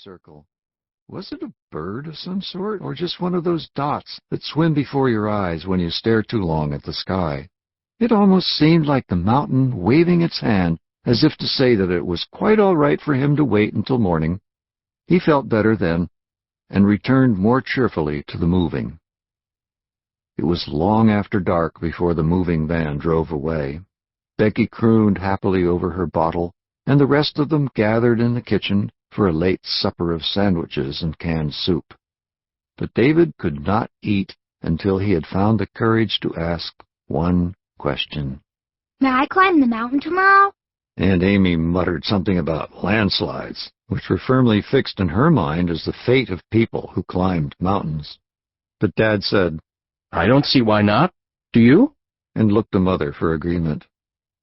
circle. Was it a bird of some sort, or just one of those dots that swim before your eyes when you stare too long at the sky? It almost seemed like the mountain waving its hand as if to say that it was quite all right for him to wait until morning. He felt better then, and returned more cheerfully to the moving. It was long after dark before the moving van drove away. Becky crooned happily over her bottle, and the rest of them gathered in the kitchen for a late supper of sandwiches and canned soup. But David could not eat until he had found the courage to ask one question. May I climb the mountain tomorrow? And Amy muttered something about landslides, which were firmly fixed in her mind as the fate of people who climbed mountains. But Dad said, I don't see why not. Do you? And looked to Mother for agreement.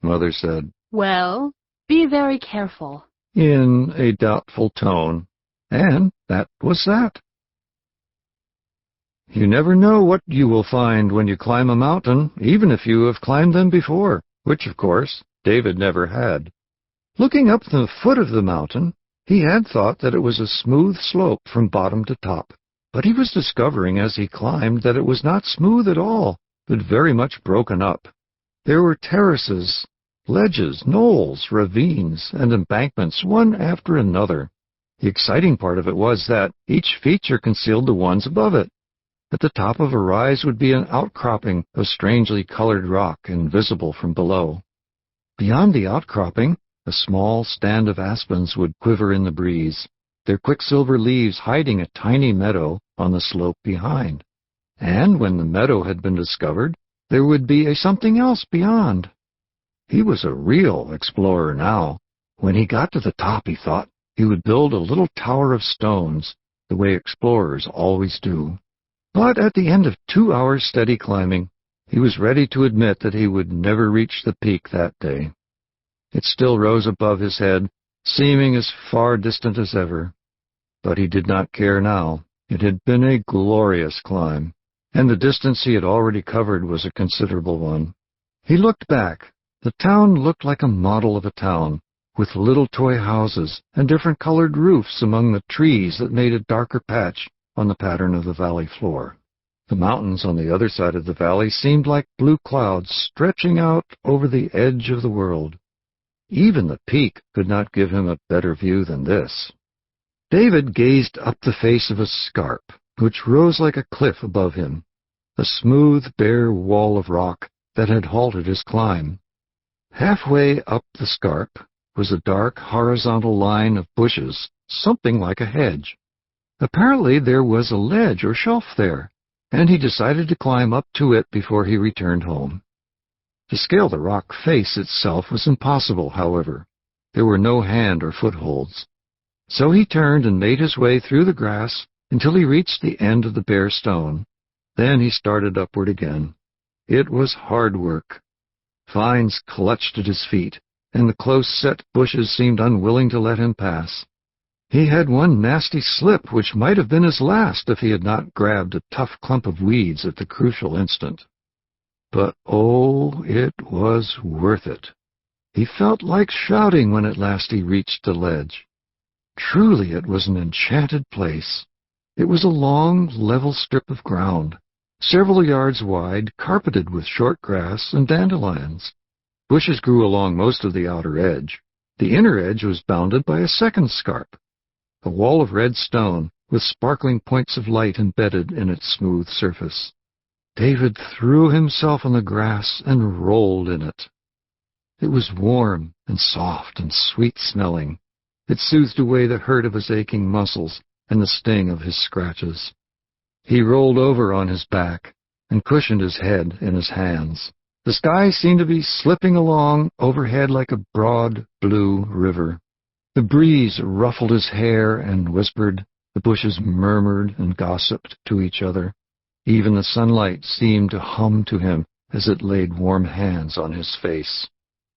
Mother said, Well, be very careful, in a doubtful tone, and that was that. You never know what you will find when you climb a mountain, even if you have climbed them before, which, of course, David never had. Looking up the foot of the mountain, he had thought that it was a smooth slope from bottom to top, but he was discovering as he climbed that it was not smooth at all, but very much broken up. There were terraces, ledges, knolls, ravines, and embankments, one after another. The exciting part of it was that each feature concealed the ones above it. At the top of a rise would be an outcropping of strangely colored rock, invisible from below. Beyond the outcropping, a small stand of aspens would quiver in the breeze, their quicksilver leaves hiding a tiny meadow on the slope behind. And when the meadow had been discovered, there would be something else beyond. He was a real explorer now. When he got to the top, he thought, he would build a little tower of stones, the way explorers always do. But at the end of 2 hours steady climbing, he was ready to admit that he would never reach the peak that day. It still rose above his head, seeming as far distant as ever. But he did not care now. It had been a glorious climb, and the distance he had already covered was a considerable one. He looked back. The town looked like a model of a town, with little toy houses and different colored roofs among the trees that made a darker patch on the pattern of the valley floor. The mountains on the other side of the valley seemed like blue clouds stretching out over the edge of the world. Even the peak could not give him a better view than this. David gazed up the face of a scarp, which rose like a cliff above him, a smooth, bare wall of rock that had halted his climb. Halfway up the scarp was a dark horizontal line of bushes, something like a hedge. Apparently there was a ledge or shelf there, and he decided to climb up to it before he returned home. To scale the rock face itself was impossible, however. There were no hand or footholds. So he turned and made his way through the grass until he reached the end of the bare stone. Then he started upward again. It was hard work. Vines clutched at his feet, and the close-set bushes seemed unwilling to let him pass. He had one nasty slip which might have been his last if he had not grabbed a tough clump of weeds at the crucial instant. But oh, it was worth it. He felt like shouting when at last he reached the ledge. Truly it was an enchanted place. It was a long, level strip of ground, several yards wide, carpeted with short grass and dandelions. Bushes grew along most of the outer edge. The inner edge was bounded by a second scarp, a wall of red stone with sparkling points of light embedded in its smooth surface. David threw himself on the grass and rolled in it. It was warm and soft and sweet-smelling. It soothed away the hurt of his aching muscles and the sting of his scratches. He rolled over on his back and cushioned his head in his hands. The sky seemed to be slipping along overhead like a broad blue river. The breeze ruffled his hair and whispered. The bushes murmured and gossiped to each other. Even the sunlight seemed to hum to him as it laid warm hands on his face.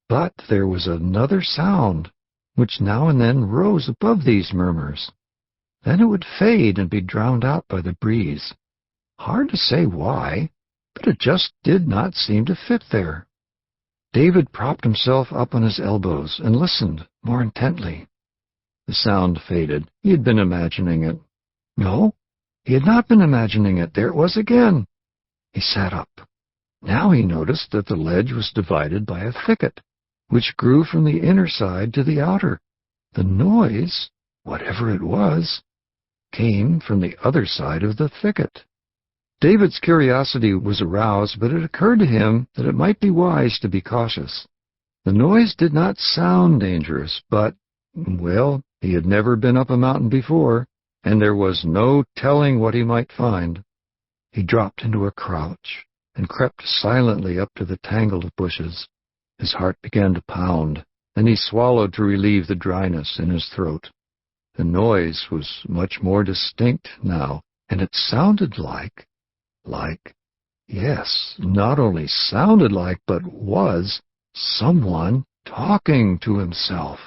But there was another sound, which now and then rose above these murmurs. Then it would fade and be drowned out by the breeze. Hard to say why, but it just did not seem to fit there. David propped himself up on his elbows and listened more intently. The sound faded. He had been imagining it. No, he had not been imagining it. There it was again. He sat up. Now he noticed that the ledge was divided by a thicket, which grew from the inner side to the outer. The noise, whatever it was, came from the other side of the thicket. David's curiosity was aroused, but it occurred to him that it might be wise to be cautious. The noise did not sound dangerous, but, well, he had never been up a mountain before, and there was no telling what he might find. He dropped into a crouch and crept silently up to the tangle of bushes. His heart began to pound, and he swallowed to relieve the dryness in his throat. The noise was much more distinct now, and it sounded yes, not only sounded like, but was someone talking to himself.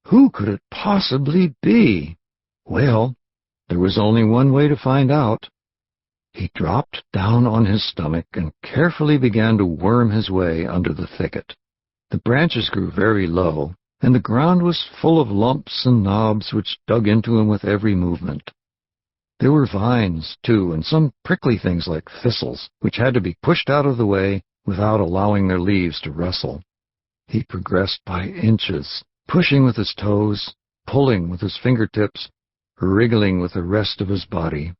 Who could it possibly be? Well, there was only one way to find out. He dropped down on his stomach and carefully began to worm his way under the thicket. The branches grew very low, and the ground was full of lumps and knobs which dug into him with every movement. There were vines, too, and some prickly things like thistles, which had to be pushed out of the way without allowing their leaves to rustle. He progressed by inches, pushing with his toes, pulling with his fingertips, wriggling with the rest of his body.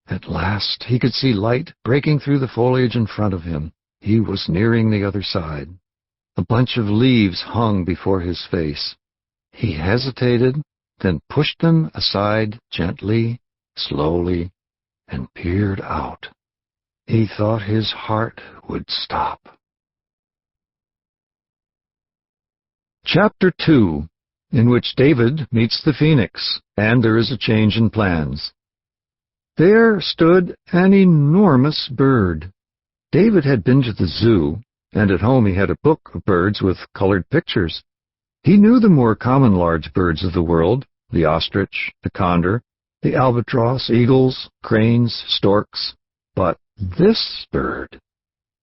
At last he could see light breaking through the foliage in front of him. He was nearing the other side. A bunch of leaves hung before his face. He hesitated, then pushed them aside gently, slowly, and peered out. He thought his heart would stop. Chapter 2, in which David meets the phoenix, and there is a change in plans. There stood an enormous bird. David had been to the zoo, and at home he had a book of birds with colored pictures. He knew the more common large birds of the world, the ostrich, the condor, the albatross, eagles, cranes, storks. But this bird,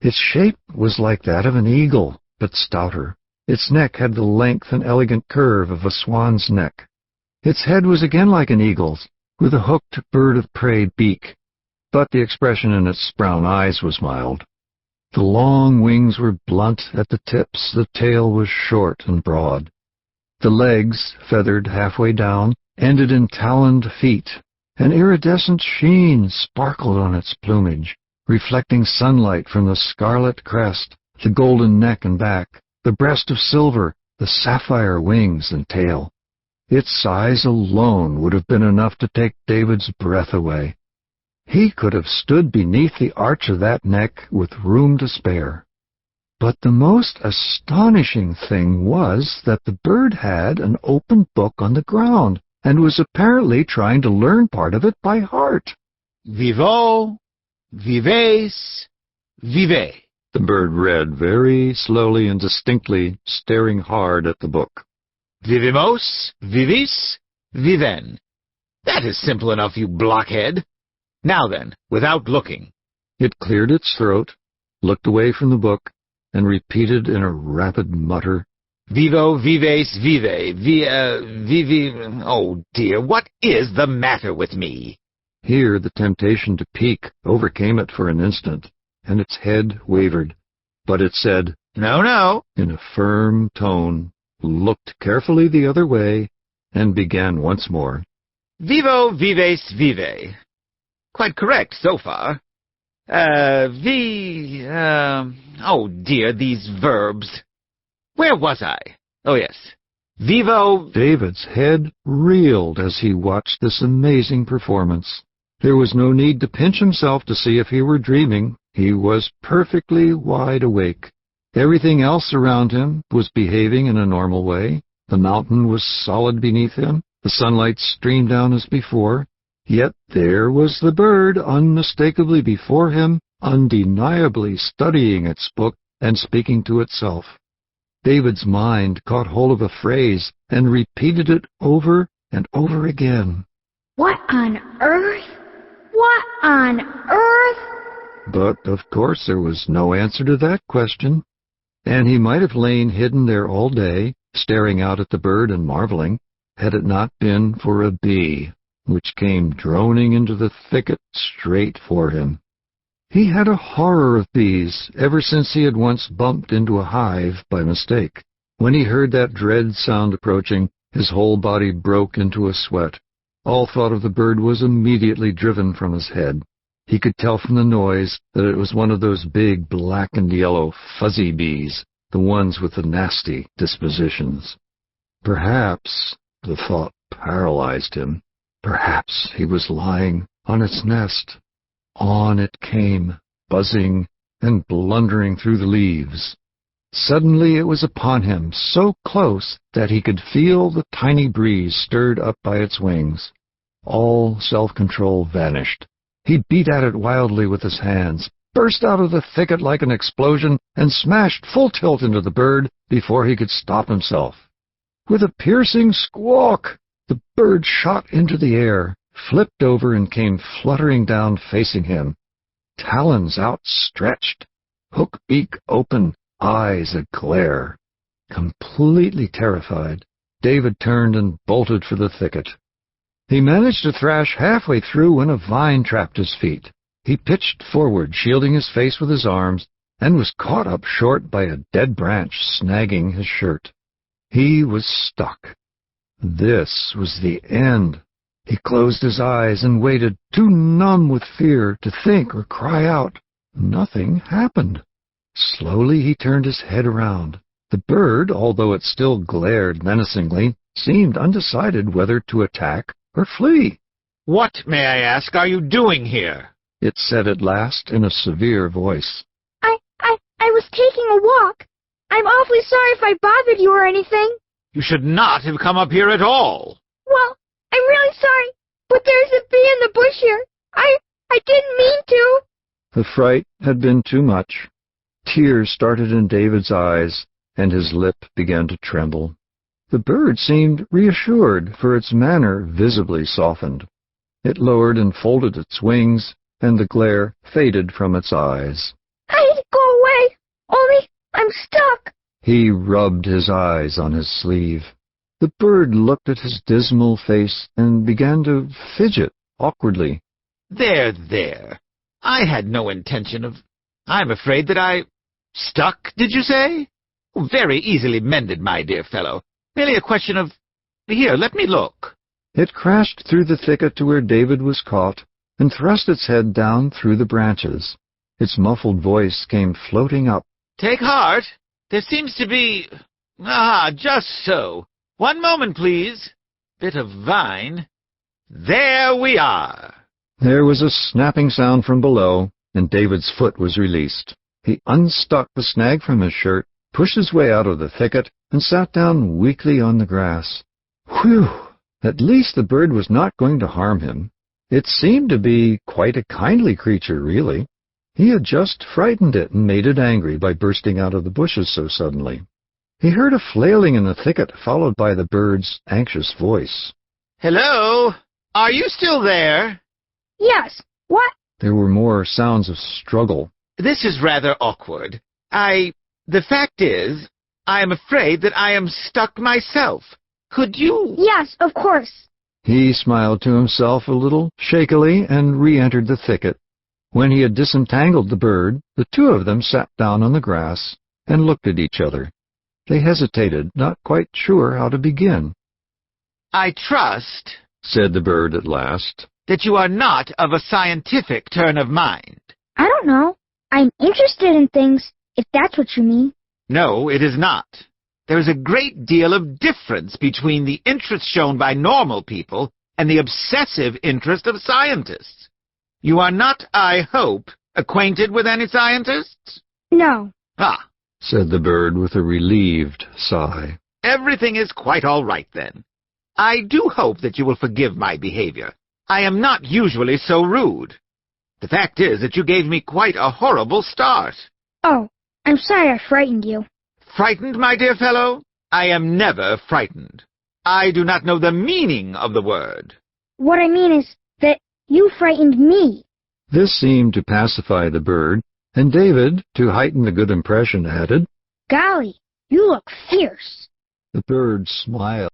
its shape was like that of an eagle, but stouter. Its neck had the length and elegant curve of a swan's neck. Its head was again like an eagle's, with a hooked bird-of-prey beak, but the expression in its brown eyes was mild. The long wings were blunt at the tips, the tail was short and broad. The legs, feathered halfway down, ended in taloned feet. An iridescent sheen sparkled on its plumage, reflecting sunlight from the scarlet crest, the golden neck and back, the breast of silver, the sapphire wings and tail. Its size alone would have been enough to take David's breath away. He could have stood beneath the arch of that neck with room to spare. But the most astonishing thing was that the bird had an open book on the ground, and was apparently trying to learn part of it by heart. Vivo, vives, vive. The bird read very slowly and distinctly, staring hard at the book. Vivimos, vivis, viven. That is simple enough, you blockhead. Now then, without looking. It cleared its throat, looked away from the book, and repeated in a rapid mutter, Vivo, vives, vive, vivi... Oh, dear, what is the matter with me? Here the temptation to peek overcame it for an instant, and its head wavered. But it said, No, no, in a firm tone, looked carefully the other way, and began once more. Vivo, vives, vive. Quite correct so far. Oh dear, these verbs. Where was I? Oh, yes. Vivo... David's head reeled as he watched this amazing performance. There was no need to pinch himself to see if he were dreaming. He was perfectly wide awake. Everything else around him was behaving in a normal way. The mountain was solid beneath him. The sunlight streamed down as before. Yet there was the bird unmistakably before him, undeniably studying its book and speaking to itself. David's mind caught hold of a phrase and repeated it over and over again. What on earth? What on earth? But, of course, there was no answer to that question, and he might have lain hidden there all day, staring out at the bird and marveling. had it not been for a bee, which came droning into the thicket straight for him. He had a horror of bees ever since he had once bumped into a hive by mistake. When he heard that dread sound approaching, his whole body broke into a sweat. All thought of the bird was immediately driven from his head. He could tell from the noise that it was one of those big black and yellow fuzzy bees, the ones with the nasty dispositions. Perhaps, the thought paralyzed him, perhaps he was lying on its nest. On it came, buzzing and blundering through the leaves. Suddenly it was upon him, so close that he could feel the tiny breeze stirred up by its wings. All self-control vanished. He beat at it wildly with his hands, burst out of the thicket like an explosion, and smashed full tilt into the bird before he could stop himself. With a piercing squawk, the bird shot into the air, flipped over, and came fluttering down facing him. Talons outstretched, hook beak open, eyes aglare. Completely terrified, David turned and bolted for the thicket. He managed to thrash halfway through when a vine trapped his feet. He pitched forward, shielding his face with his arms, and was caught up short by a dead branch snagging his shirt. He was stuck. This was the end. He closed his eyes and waited, too numb with fear to think or cry out. Nothing happened. Slowly he turned his head around. The bird, although it still glared menacingly, seemed undecided whether to attack or flee. "What, may I ask, are you doing here?" It said at last in a severe voice. I was taking a walk. I'm awfully sorry if I bothered you or anything. "You should not have come up here at all." Well, I'm really sorry, but there's a bee in the bush here. I didn't mean to. The fright had been too much. Tears started in David's eyes, and his lip began to tremble. The bird seemed reassured, for its manner visibly softened. It lowered and folded its wings, and the glare faded from its eyes. I didn't go away, only I'm stuck. He rubbed his eyes on his sleeve. The bird looked at his dismal face and began to fidget awkwardly. There. I had no intention of... I'm afraid that I... Stuck, did you say? Very easily mended, my dear fellow. Merely a question of... Here, let me look. It crashed through the thicket to where David was caught, and thrust its head down through the branches. Its muffled voice came floating up. "Take heart. There seems to be... just so. One moment, please. Bit of vine. There we are." There was a snapping sound from below, and David's foot was released. He unstuck the snag from his shirt, pushed his way out of the thicket, and sat down weakly on the grass. Whew! At least the bird was not going to harm him. It seemed to be quite a kindly creature, really. He had just frightened it and made it angry by bursting out of the bushes so suddenly. He heard a flailing in the thicket, followed by the bird's anxious voice. "Hello? Are you still there?" Yes, what? There were more sounds of struggle. "This is rather awkward. The fact is, I am afraid that I am stuck myself. Could you—" Yes, of course. He smiled to himself a little shakily and re-entered the thicket. When he had disentangled the bird, the two of them sat down on the grass and looked at each other. They hesitated, not quite sure how to begin. "I trust," said the bird at last, "that you are not of a scientific turn of mind." I don't know. I'm interested in things, if that's what you mean. "No, it is not. There is a great deal of difference between the interest shown by normal people and the obsessive interest of scientists. You are not, I hope, acquainted with any scientists?" No. "Ah, said the bird with a relieved sigh. everything is quite all right then. I do hope that you will forgive my behavior. I am not usually so rude. The fact is that you gave me quite a horrible start." Oh, I'm sorry I frightened you. "Frightened, my dear fellow? I am never frightened. I do not know the meaning of the word." What I mean is that you frightened me. This seemed to pacify the bird, and David, to heighten the good impression, added, Golly, you look fierce. The bird smiled.